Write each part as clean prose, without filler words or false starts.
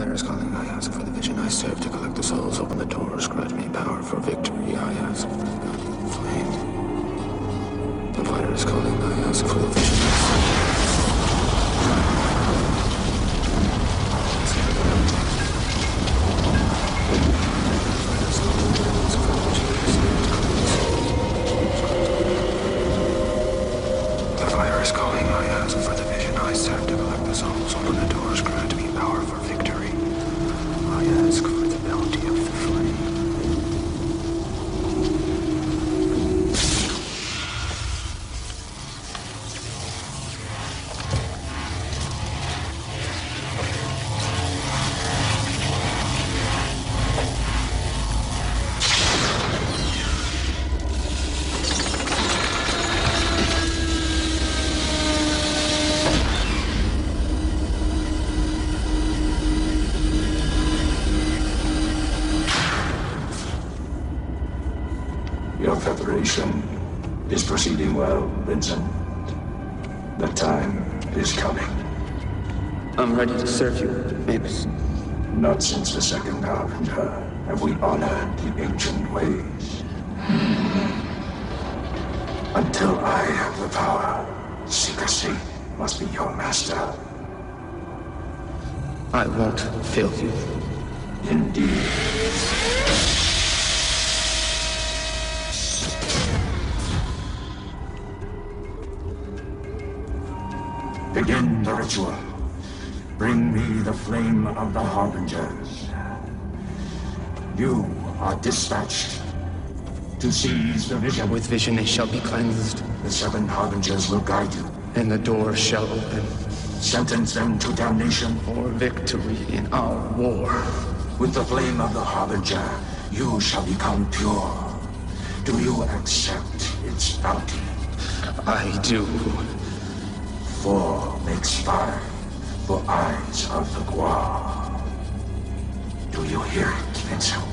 fire is calling, I ask for the vision I serve to collect the souls. Open the doors, grant me power for victory, I ask for the flame. The fire is calling, I ask for the vision I serve. Your preparation is proceeding well, Vincent. The time is coming. I'm ready to serve you, Mavis. Not since the second Harbinger have we honored the ancient ways. Until I have the power, secrecy must be your master. I won't fail you. Indeed. Begin the ritual. Bring me the flame of the Harbingers. You are dispatched to seize the vision. With vision it shall be cleansed, The 7 Harbingers will guide you. and the door shall open Sentence them to damnation. for victory in our war. With the flame of the Harbinger, you shall become pure. Do you accept its bounty? I do. 4 makes 5 for eyes of the Gua. Do you hear it, Vincent?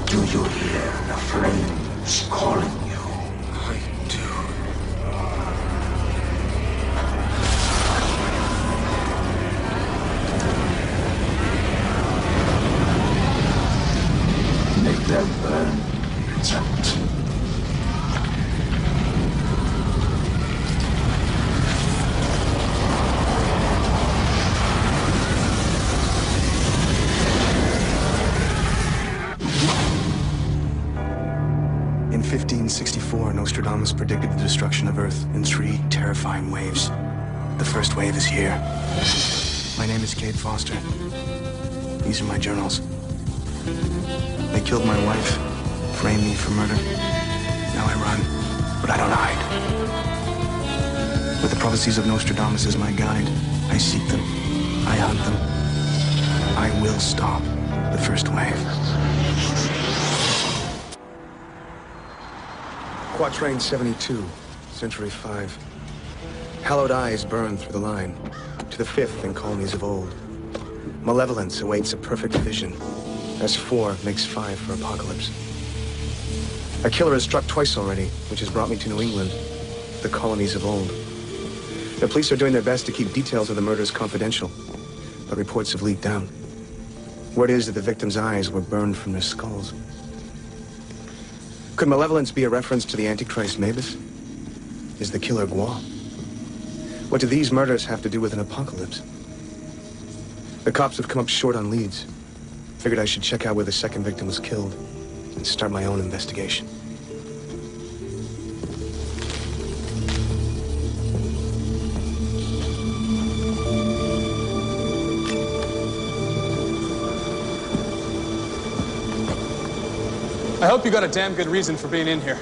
Do you hear the flames calling you? I do. Make them burn, Vincent. In 1564, Nostradamus predicted the destruction of Earth in 3 terrifying waves. The first wave is here. My name is Cade Foster. These are my journals. They killed my wife, framed me for murder. Now I run, but I don't hide. With the prophecies of Nostradamus as my guide, I seek them, I hunt them. I will stop the first wave. Quatrain 72, Century 5. Hallowed eyes burn through the line, to the 5th in colonies of old. Malevolence awaits a perfect vision, as 4 makes 5 for apocalypse. A killer has struck twice already, which has brought me to New England, the colonies of old. The police are doing their best to keep details of the murders confidential, but reports have leaked out. Word is that the victims' eyes were burned from their skulls. Could malevolence be a reference to the Antichrist Mavis? Is the killer Gua? What do these murders have to do with an apocalypse? The cops have come up short on leads. Figured I should check out where the second victim was killed and start my own investigation. I hope you got a damn good reason for being in here.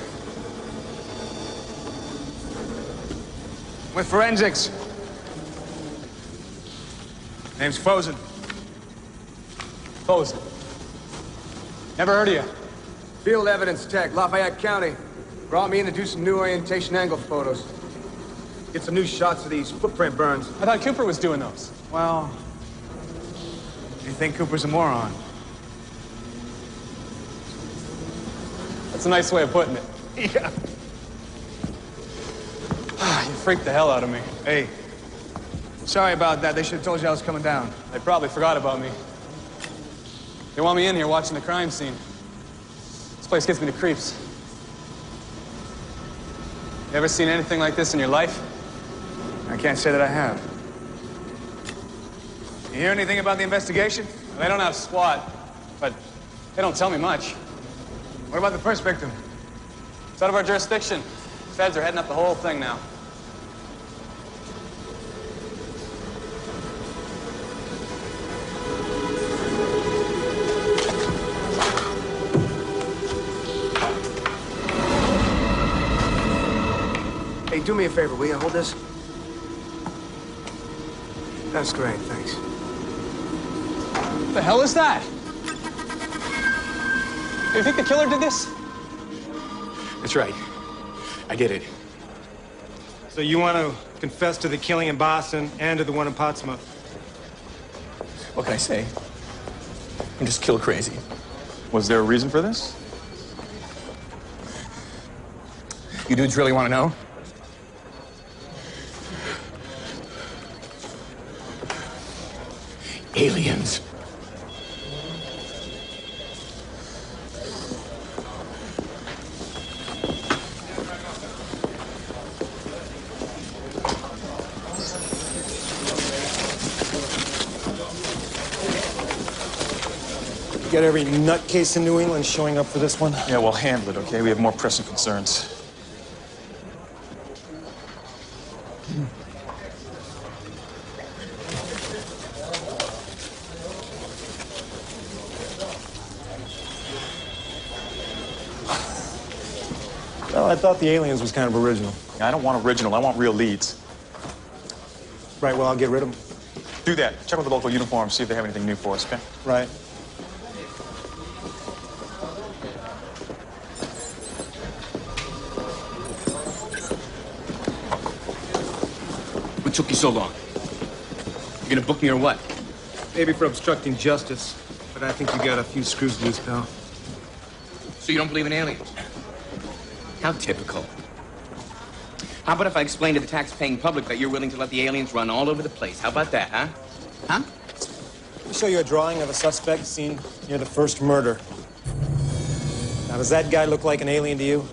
With forensics. Name's Fosen. Fosen. Never heard of you. Field evidence tech, Lafayette County. Brought me in to do some new orientation angle photos. Get some new shots of these footprint burns. I thought Cooper was doing those. Well, you think Cooper's a moron? That's a nice way of putting it. Yeah. You freaked the hell out of me. Hey, sorry about that. They should have told you I was coming down. They probably forgot about me. They want me in here watching the crime scene. This place gives me the creeps. You ever seen anything like this in your life? I can't say that I have. You hear anything about the investigation? They don't have SWAT, but they don't tell me much. What about the first victim? It's out of our jurisdiction. Feds are heading up the whole thing now. Hey, do me a favor, will you hold this? That's great, thanks. What the hell is that? Do you think the killer did this? That's right. I did it. So you want to confess to the killing in Boston and to the one in Portsmouth? What can I say? I'm just kill crazy. Was there a reason for this? You dudes really want to know? Aliens. Get every nutcase in New England showing up for this one? Yeah, well, handle it, okay? We have more pressing concerns. Well, I thought the aliens was kind of original. I don't want original. I want real leads. Right, well, I'll get rid of them. Do that. Check with the local uniforms, see if they have anything new for us, okay? Right. What took you so long? You gonna book me or what? Maybe for obstructing justice, but I think you got a few screws loose, pal. So you don't believe in aliens? How typical. How about if I explain to the tax-paying public that you're willing to let the aliens run all over the place? How about that, huh? Huh? Let me show you a drawing of a suspect seen near the first murder. Now, does that guy look like an alien to you?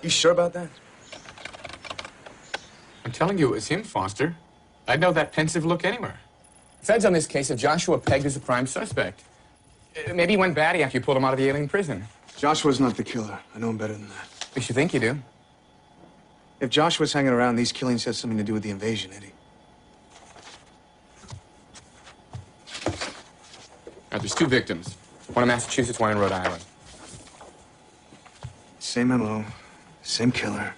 You sure about that? I'm telling you, it was him, Foster. I'd know that pensive look anywhere. Feds on this case have Joshua pegged as a prime suspect. Maybe he went batty after you pulled him out of the alien prison. Joshua's not the killer. I know him better than that. At least you think you do. If Joshua's hanging around, these killings had something to do with the invasion, Eddie. Now, there's two victims. One in Massachusetts, one in Rhode Island. Same MO, same killer.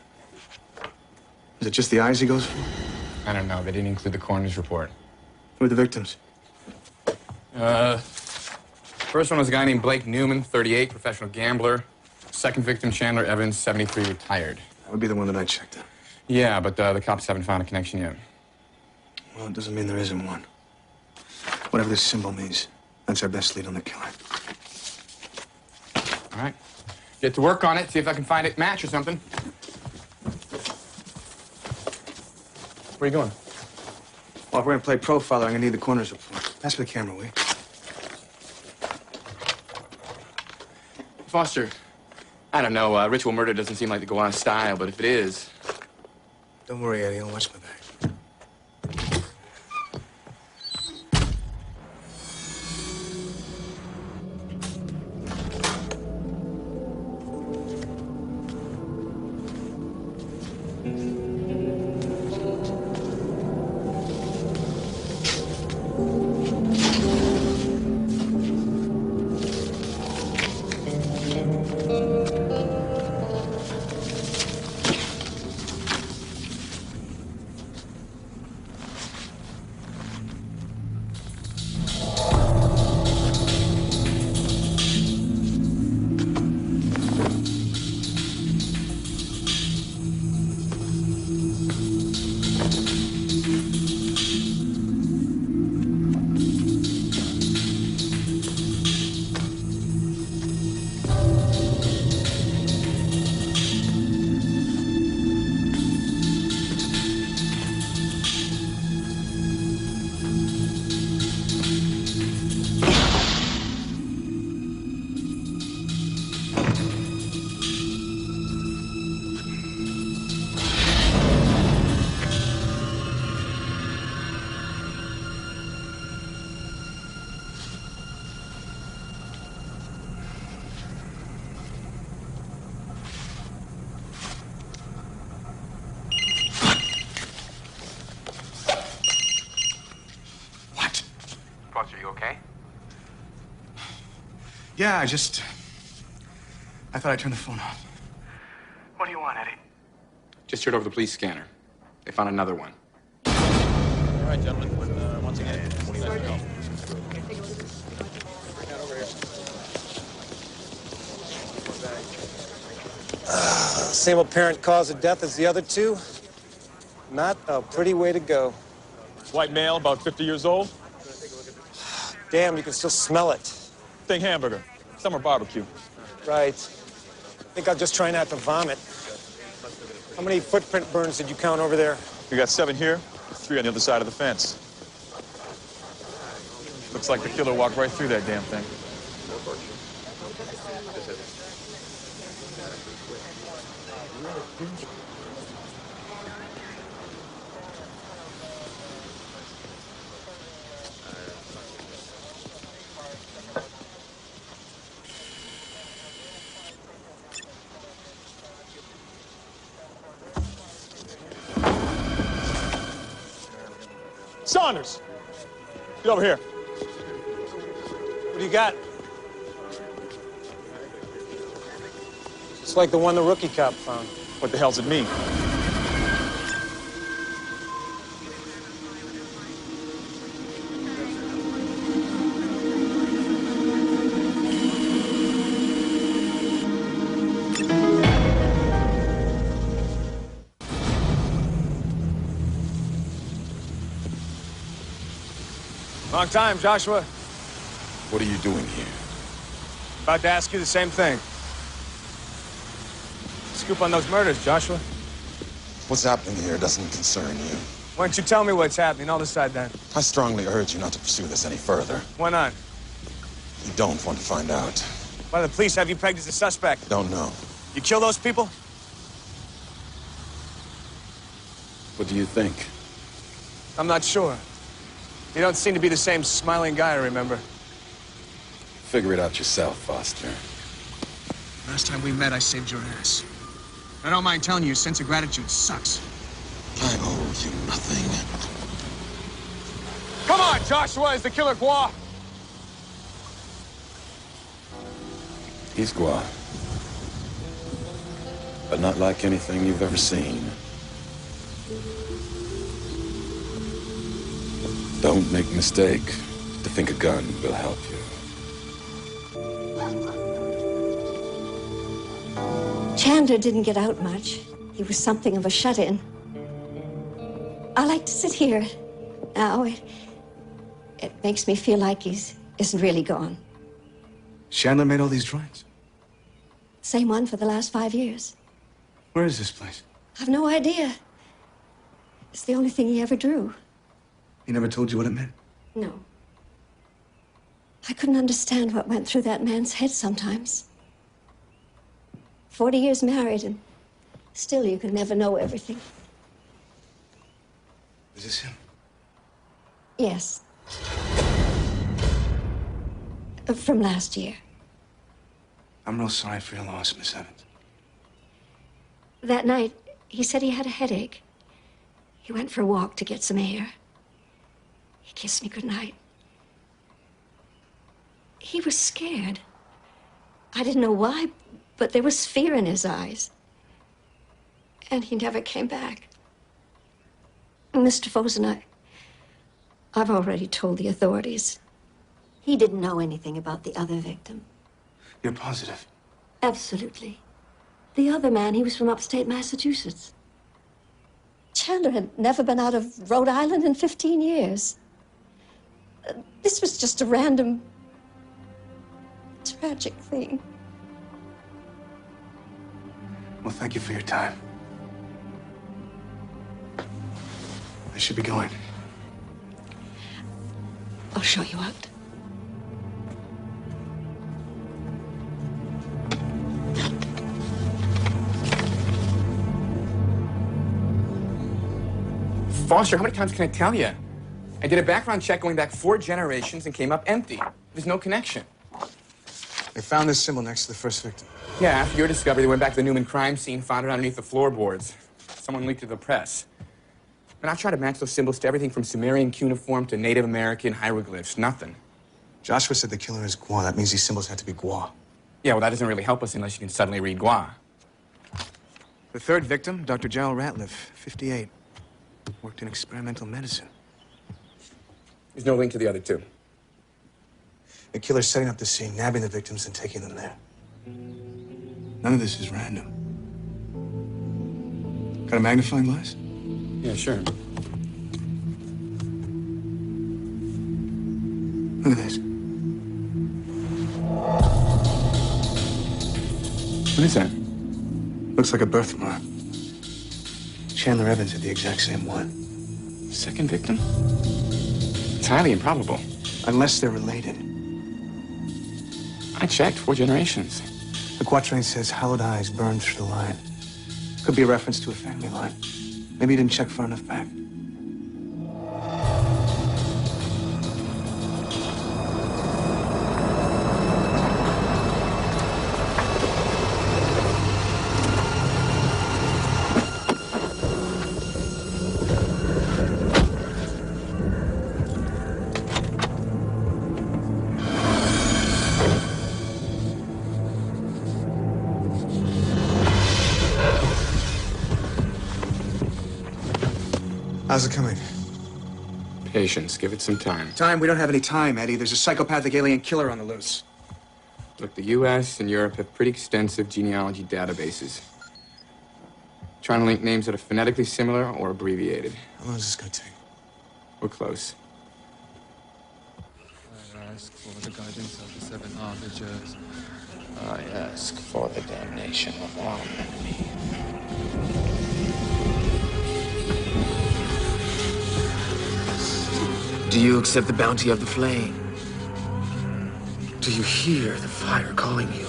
Is it just the eyes he goes for? I don't know. They didn't include the coroner's report. Who are the victims? First one was a guy named Blake Newman, 38, professional gambler. Second victim, Chandler Evans, 73, retired. That would be the one that I checked out. Yeah, but the cops haven't found a connection yet. Well, it doesn't mean there isn't one. Whatever this symbol means, that's our best lead on the killer. All right. Get to work on it, see if I can find it match or something. Where are you going? Well, if we're gonna play profiler, I'm gonna need the coroner's report. Pass me the camera, will you? Foster, I don't know. Ritual murder doesn't seem like to go out of style, but if it is... Don't worry, Eddie. I'll watch my back. Yeah, I thought I'd turn the phone off. What do you want, Eddie? Just heard over the police scanner. They found another one. All right, gentlemen. Once again, what do you guys know? Same apparent cause of death as the other two. Not a pretty way to go. White male, about 50 years old. Damn, you can still smell it. Think hamburger. Summer barbecue. Right. I think I'll just try not to vomit. How many footprint burns did you count over there? We got 7 here, 3 on the other side of the fence. Looks like the killer walked right through that damn thing. Saunders! Get over here. What do you got? It's like the one the rookie cop found. What the hell's it mean? Long time, Joshua. What are you doing here? About to ask you the same thing. Scoop on those murders, Joshua. What's happening here doesn't concern you. Why don't you tell me what's happening? I'll decide then. I strongly urge you not to pursue this any further. Why not? You don't want to find out. Why do the police have you pegged as a suspect? Don't know. You kill those people? What do you think? I'm not sure. You don't seem to be the same smiling guy I remember. Figure it out yourself, Foster. Last time we met, I saved your ass. I don't mind telling you, your sense of gratitude sucks. I owe you nothing. Come on, Joshua! Is the killer Gua? He's Gua. But not like anything you've ever seen. Don't make a mistake to think a gun will help you. Chandler didn't get out much. He was something of a shut-in. I like to sit here. Now, it makes me feel like he isn't really gone. Chandler made all these drawings? Same one for the last 5 years. Where is this place? I've no idea. It's the only thing he ever drew. He never told you what it meant? No. I couldn't understand what went through that man's head sometimes. 40 years married, and still you can never know everything. Is this him? Yes. From last year. I'm real sorry for your loss, Miss Evans. That night, he said he had a headache. He went for a walk to get some air. He kissed me goodnight. He was scared. I didn't know why, but there was fear in his eyes. And he never came back. Mr. Fosen, I've already told the authorities. He didn't know anything about the other victim. You're positive? Absolutely. The other man, he was from upstate Massachusetts. Chandler had never been out of Rhode Island in 15 years. This was just a random, tragic thing. Well, thank you for your time. I should be going. I'll show you out. Foster, how many times can I tell you? I did a background check going back 4 generations and came up empty. There's no connection. They found this symbol next to the first victim. Yeah, after your discovery, they went back to the Newman crime scene, found it underneath the floorboards. Someone leaked it to the press. And I've tried to match those symbols to everything from Sumerian cuneiform to Native American hieroglyphs. Nothing. Joshua said the killer is Gua. That means these symbols have to be Gua. Yeah, well, that doesn't really help us unless you can suddenly read Gua. The third victim, Dr. Gerald Ratliff, 58. Worked in experimental medicine. There's no link to the other two. The killer's setting up the scene, nabbing the victims, and taking them there. None of this is random. Got a magnifying glass? Yeah, sure. Look at this. What is that? Looks like a birthmark. Chandler Evans had the exact same one. Second victim? It's highly improbable. Unless they're related. I checked 4 generations. The quatrain says hallowed eyes burned through the line. Could be a reference to a family line. Maybe you didn't check far enough back. How's it coming? Patience. Give it some time. Time? We don't have any time, Eddie. There's a psychopathic alien killer on the loose. Look, the U.S. and Europe have pretty extensive genealogy databases. Trying to link names that are phonetically similar or abbreviated. How long is this gonna take? We're close. I ask for the guidance of the 7 arbiters. I ask for the damnation of all enemy. Do you accept the bounty of the flame? Do you hear the fire calling you?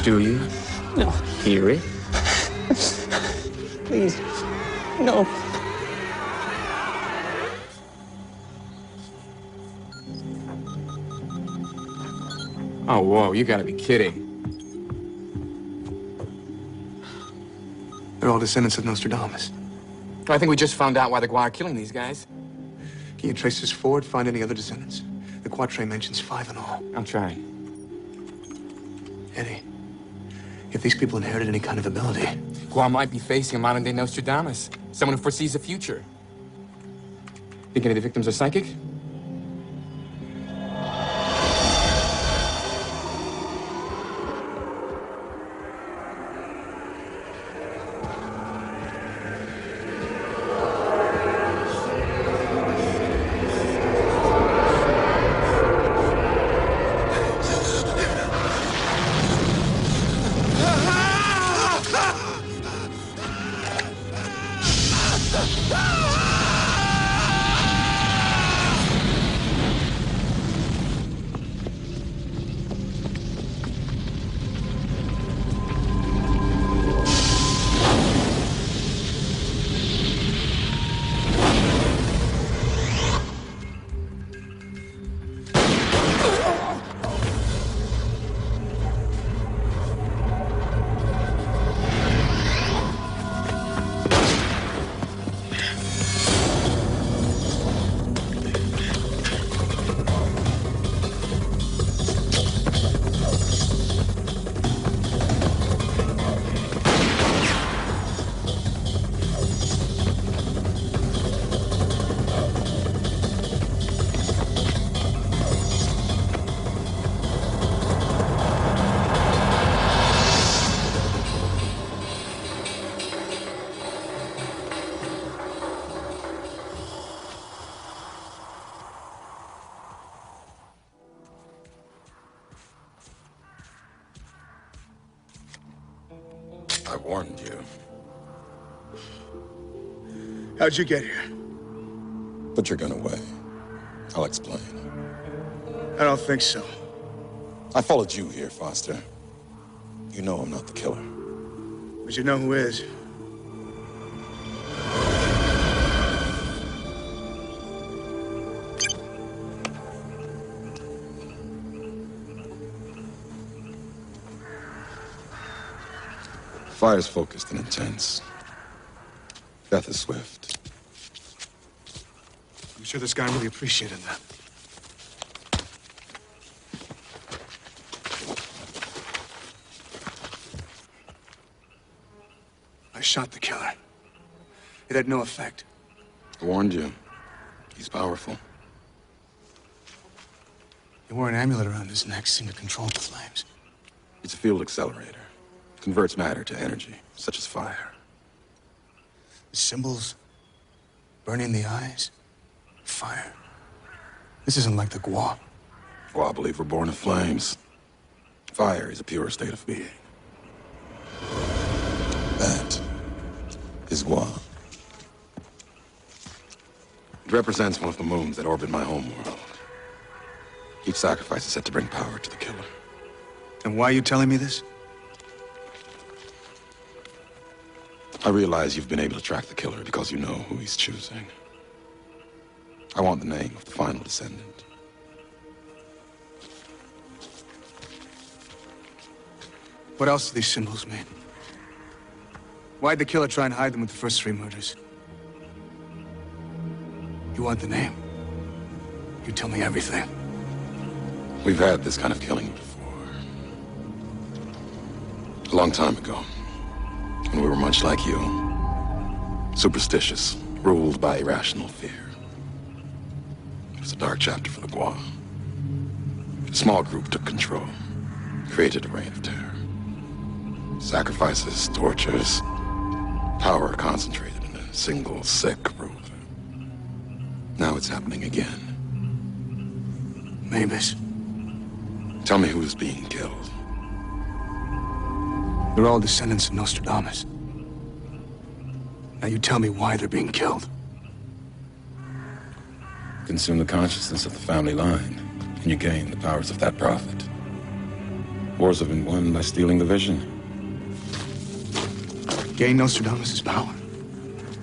Do you? No. Hear it? Please. No. Oh, whoa, you gotta be kidding. They're all descendants of Nostradamus. I think we just found out why the Gua are killing these guys. Can you trace this forward, find any other descendants? The quatrain mentions 5 in all. I'll try. Eddie, if these people inherited any kind of ability... Gua might be facing a modern-day Nostradamus. Someone who foresees the future. Think any of the victims are psychic? I warned you. How'd you get here? Put your gun away. I'll explain. I don't think so. I followed you here, Foster. You know I'm not the killer. But you know who is. Fire's focused and intense. Death is swift. You sure this guy really appreciated that. I shot the killer. It had no effect. I warned you. He's powerful. He wore an amulet around his neck, seemed to control the flames. It's a field accelerator. Converts matter to energy, such as fire. The symbols, burning the eyes, fire. This isn't like the Gua. Well, I believe we're born of flames. Fire is a pure state of being. That is Gua. It represents one of the moons that orbit my home world. Each sacrifice is set to bring power to the killer. And why are you telling me this? I realize you've been able to track the killer because you know who he's choosing. I want the name of the final descendant. What else do these symbols mean? Why'd the killer try and hide them with the first 3 murders? You want the name? You tell me everything. We've had this kind of killing before. A long time ago, when we were much like you. Superstitious, ruled by irrational fear. It was a dark chapter for the Gua. A small group took control, created a reign of terror. Sacrifices, tortures, power concentrated in a single sick ruler. Now it's happening again. Mavis. Tell me who's being killed. They're all descendants of Nostradamus. Now you tell me why they're being killed. Consume the consciousness of the family line, and you gain the powers of that prophet. Wars have been won by stealing the vision. Gain Nostradamus' power.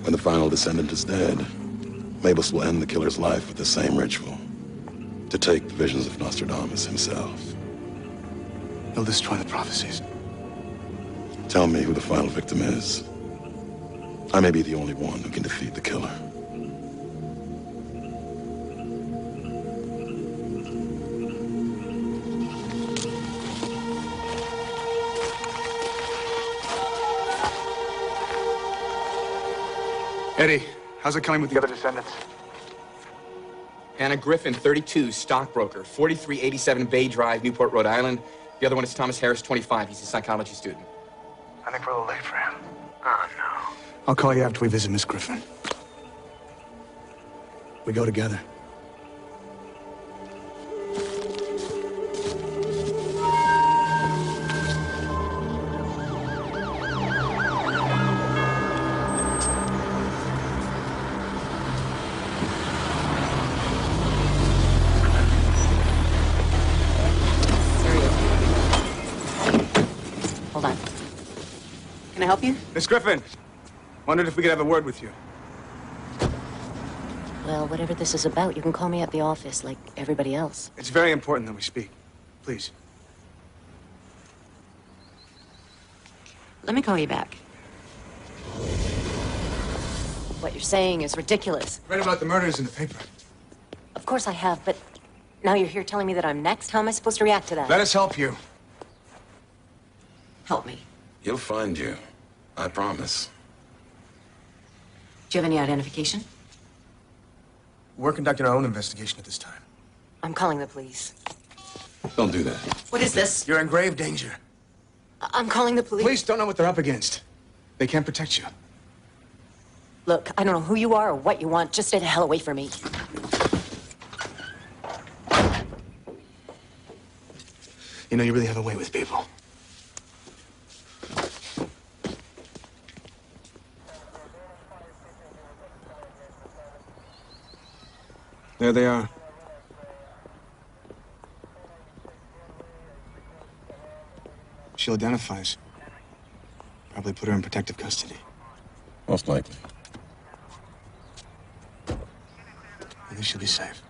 When the final descendant is dead, Mavis will end the killer's life with the same ritual. To take the visions of Nostradamus himself. He'll destroy the prophecies. Tell me who the final victim is. I may be the only one who can defeat the killer. Eddie, how's it coming with the other descendants? Anna Griffin, 32, stockbroker, 4387 Bay Drive, Newport, Rhode Island. The other one is Thomas Harris, 25. He's a psychology student. I think we're a little late for him. Oh, no. I'll call you after we visit Miss Griffin. We go together. Hold on. Can I help you? Miss Griffin, wondered if we could have a word with you. Well, whatever this is about, you can call me at the office like everybody else. It's very important that we speak. Please. Let me call you back. What you're saying is ridiculous. Read about the murders in the paper. Of course I have, but now you're here telling me that I'm next? How am I supposed to react to that? Let us help you. Help me. He'll find you. I promise. Do you have any identification? We're conducting our own investigation at this time. I'm calling the police. Don't do that. What is this? You're in grave danger. I'm calling the police. Police don't know what they're up against. They can't protect you. Look, I don't know who you are or what you want. Just stay the hell away from me. You know, you really have a way with people. There they are. She'll identify us. Probably put her in protective custody. Most likely. I think she'll be safe.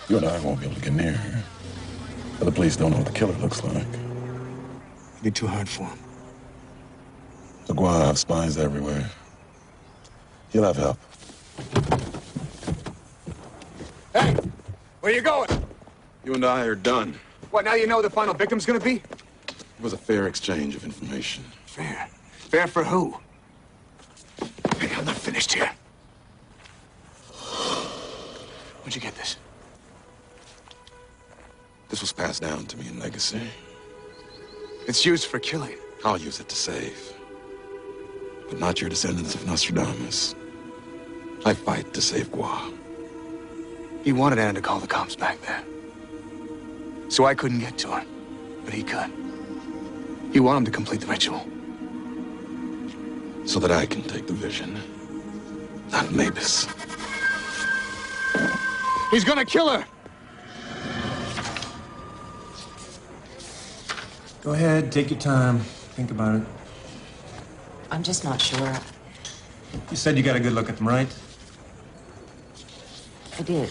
You and I won't be able to get near her. But the police don't know what the killer looks like. It'd be too hard for him. The Gua have spies everywhere. He'll have help. Where you going? You and I are done. What, now you know the final victim's gonna be? It was a fair exchange of information. Fair? Fair for who? Hey, I'm not finished here. Where'd you get this? This was passed down to me in legacy. It's used for killing. I'll use it to save. But not your descendants of Nostradamus. I fight to save Gua. He wanted Anna to call the cops back there. So I couldn't get to her, but he could. He wanted him to complete the ritual. So that I can take the vision. Not Mavis. He's gonna kill her! Go ahead, take your time. Think about it. I'm just not sure. You said you got a good look at them, right? I did.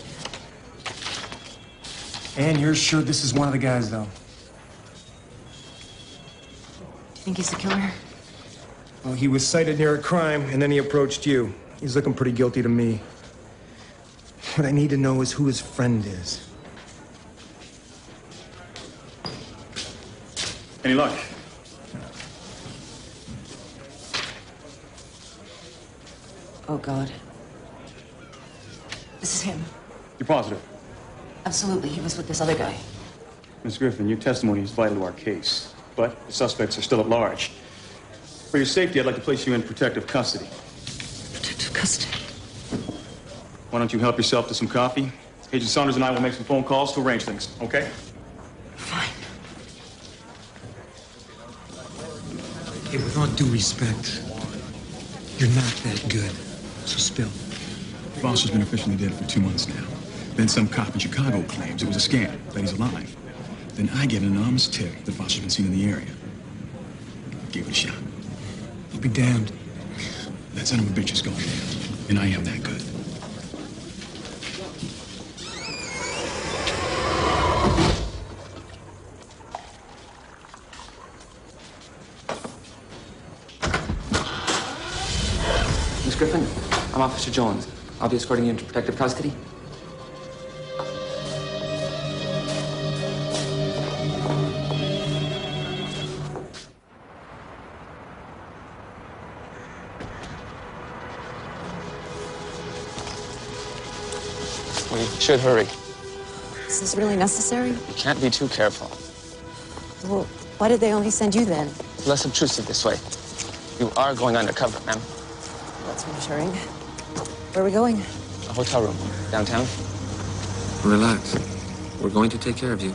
And you're sure this is one of the guys, though? Do you think he's the killer? Well, he was sighted near a crime, and then he approached you. He's looking pretty guilty to me. What I need to know is who his friend is. Any luck? Oh, God. This is him. You're positive? Absolutely. He was with this other guy. Miss Griffin, your testimony is vital to our case, but the suspects are still at large. For your safety, I'd like to place you in protective custody. Protective custody? Why don't you help yourself to some coffee? Agent Saunders and I will make some phone calls to arrange things, okay? Fine. Hey, with all due respect, you're not that good. So spill. Foster's been officially dead for 2 months now. Then some cop in Chicago claims it was a scam, that he's alive. Then I get an anonymous tip that Foster's been seen in the area. Give it a shot. I'll be damned. That son of a bitch is going down, and I am that good. Miss Griffin, I'm Officer Jones. I'll be escorting you into protective custody. We should hurry. Is this really necessary? You can't be too careful. Well, why did they only send you then? Less obtrusive this way. You are going undercover, ma'am. That's reassuring. Where are we going? A hotel room, downtown. Relax. We're going to take care of you.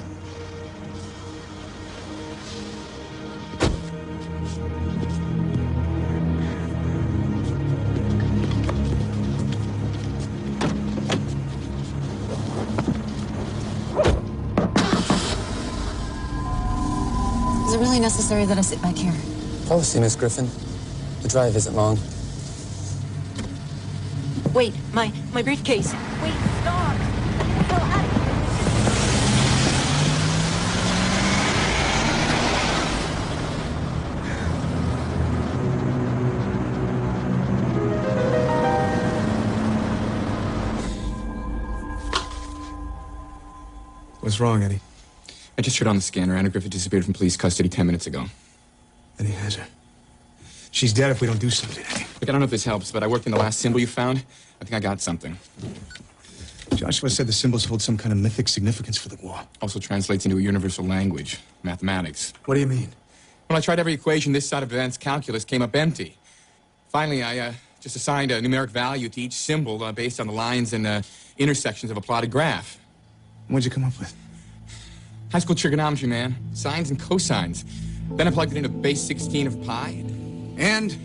Is it really necessary that I sit back here? Policy, Miss Griffin. The drive isn't long. Wait, my briefcase. Wait, stop! What's wrong, Eddie? I just turned on the scanner. Anna Griffith disappeared from police custody 10 minutes ago. Eddie has her. She's dead if we don't do something, Eddie. Look, I don't know if this helps, but I worked in the last symbol you found. I think I got something. Joshua said the symbols hold some kind of mythic significance for the war. Also translates into a universal language, mathematics. What do you mean? When I tried every equation this side of advanced calculus came up empty. Finally, I just assigned a numeric value to each symbol based on the lines and intersections of a plotted graph. What'd you come up with? High school trigonometry, man. Sines and cosines. Then I plugged it into base 16 of pi. And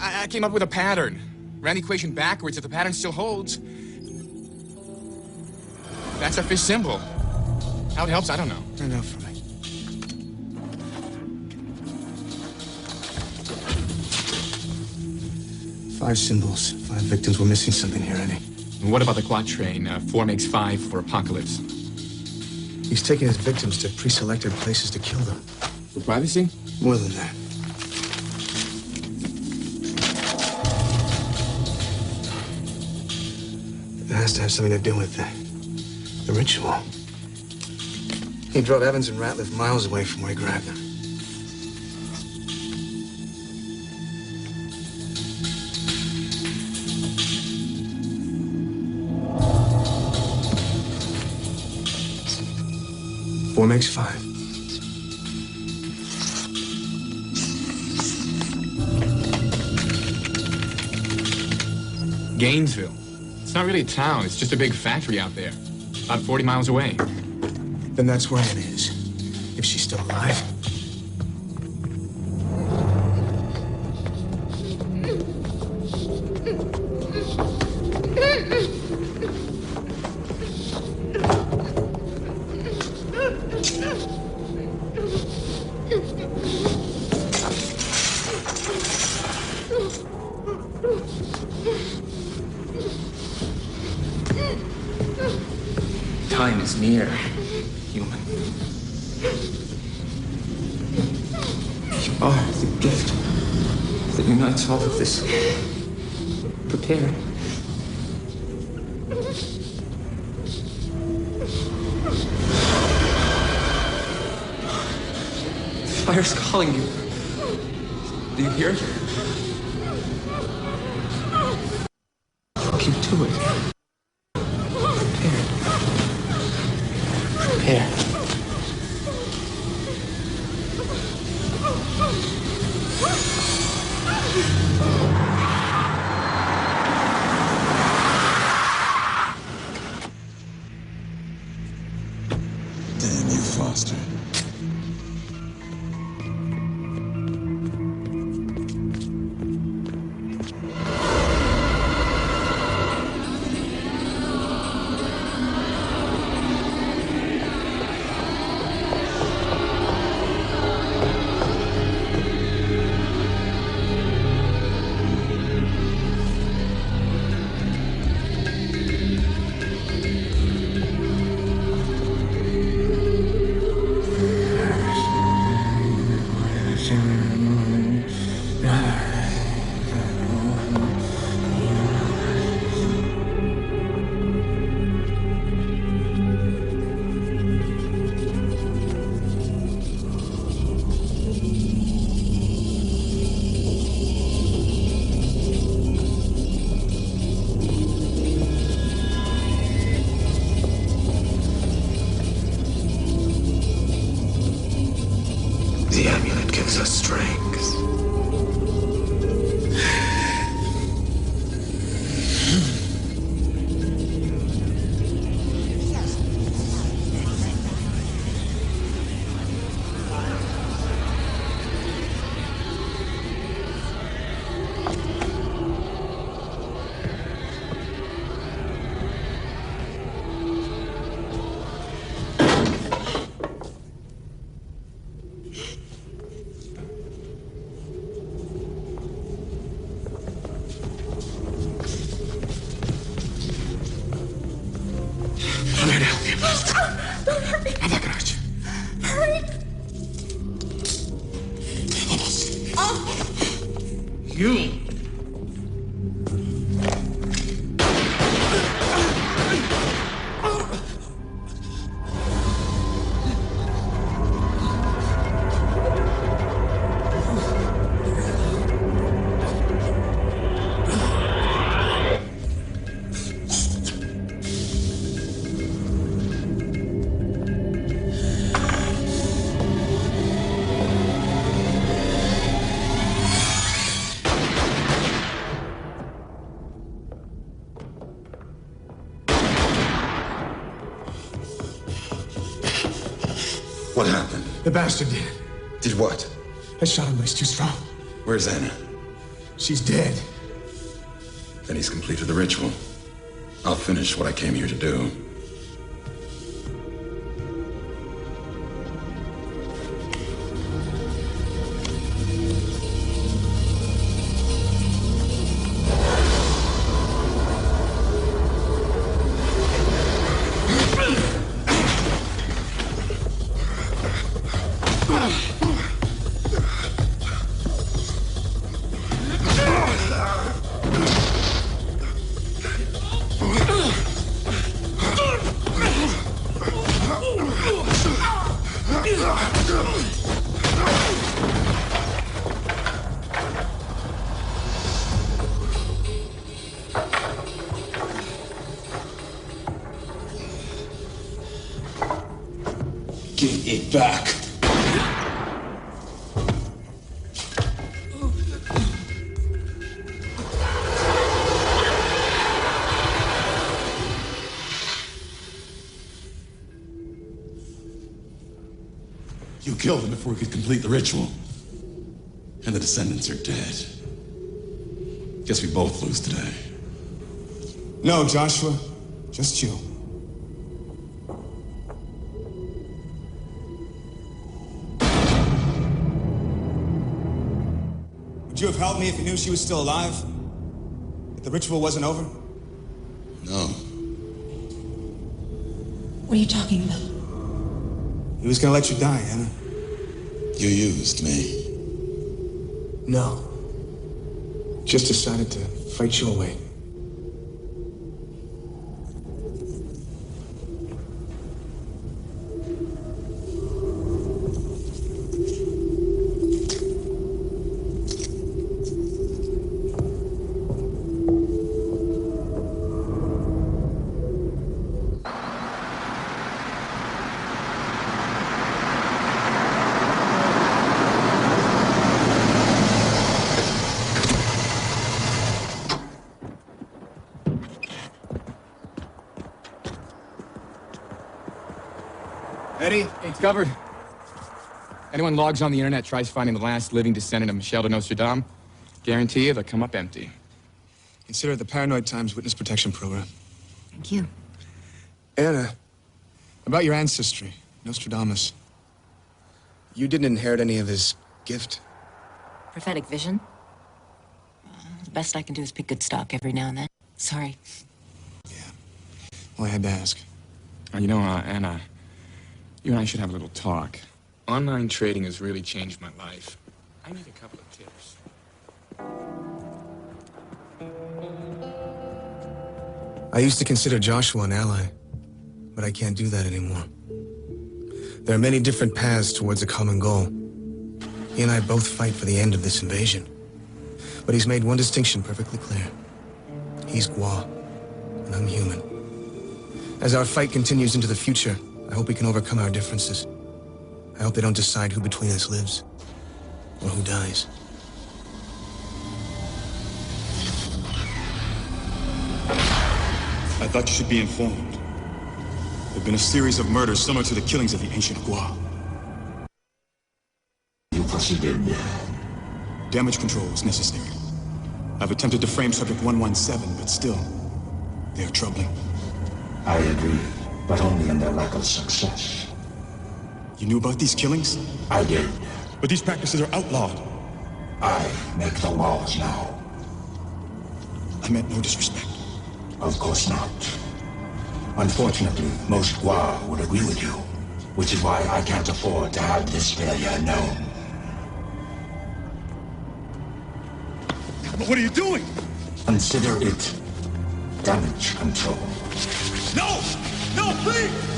I came up with a pattern. Ran the equation backwards if the pattern still holds. That's our fish symbol. How it helps, I don't know. Turn it out for me. Five symbols, 5 victims. We're missing something here, Eddie. And what about the quatrain? 4 makes 5 for apocalypse. He's taking his victims to pre-selected places to kill them. For privacy? More than that. It has to have something to do with The ritual. He drove Evans and Ratliff miles away from where he grabbed them. Four makes five. Gainesville. It's not really a town. It's just a big factory out there. About 40 miles away. Then that's where Anna is. If she's still alive. Time is near, human. You are the gift that unites all of this. Prepare. The fire's calling you. Do you hear it? Keep to it. Here. Damn you, Foster. The amulet gives us strength. I'm here to help you. Don't hurt me. I'm not gonna hurt you. Hurry. You. What happened? The bastard did. Did what? I shot him, but he's too strong. Where's Anna? She's dead. Then he's completed the ritual. I'll finish what I came here to do. back. You killed him before we could complete the ritual. And the descendants are dead. Guess we both lose today. No, Joshua. Just you. Would you have helped me if you knew she was still alive? If the ritual wasn't over? No. What are you talking about? He was gonna let you die, Anna. You used me. No. Just decided to fight your way. Eddie? It's covered. Anyone logs on the internet tries finding the last living descendant of Michel de Nostradam, guarantee you they'll come up empty. Consider it the Paranoid Times Witness Protection Program. Thank you. Anna, about your ancestry, Nostradamus. You didn't inherit any of his gift? Prophetic vision. The best I can do is pick good stock every now and then. Sorry. Well, I had to ask. You know, Anna, you and I should have a little talk. Online trading has really changed my life. I need a couple of tips. I used to consider Joshua an ally, but I can't do that anymore. There are many different paths towards a common goal. He and I both fight for the end of this invasion. But he's made one distinction perfectly clear. He's Gua, and I'm human. As our fight continues into the future, I hope we can overcome our differences. I hope they don't decide who between us lives, or who dies. I thought you should be informed. There have been a series of murders similar to the killings of the ancient Gua. You proceeded. Damage control was necessary. I've attempted to frame Subject 117, but still, they are troubling. I agree, but only in their lack of success. You knew about these killings? I did. But these practices are outlawed. I make the laws now. I meant no disrespect. Of course not. Unfortunately, most Gua would agree with you, which is why I can't afford to have this failure known. But what are you doing? Consider it damage control. No! No, please!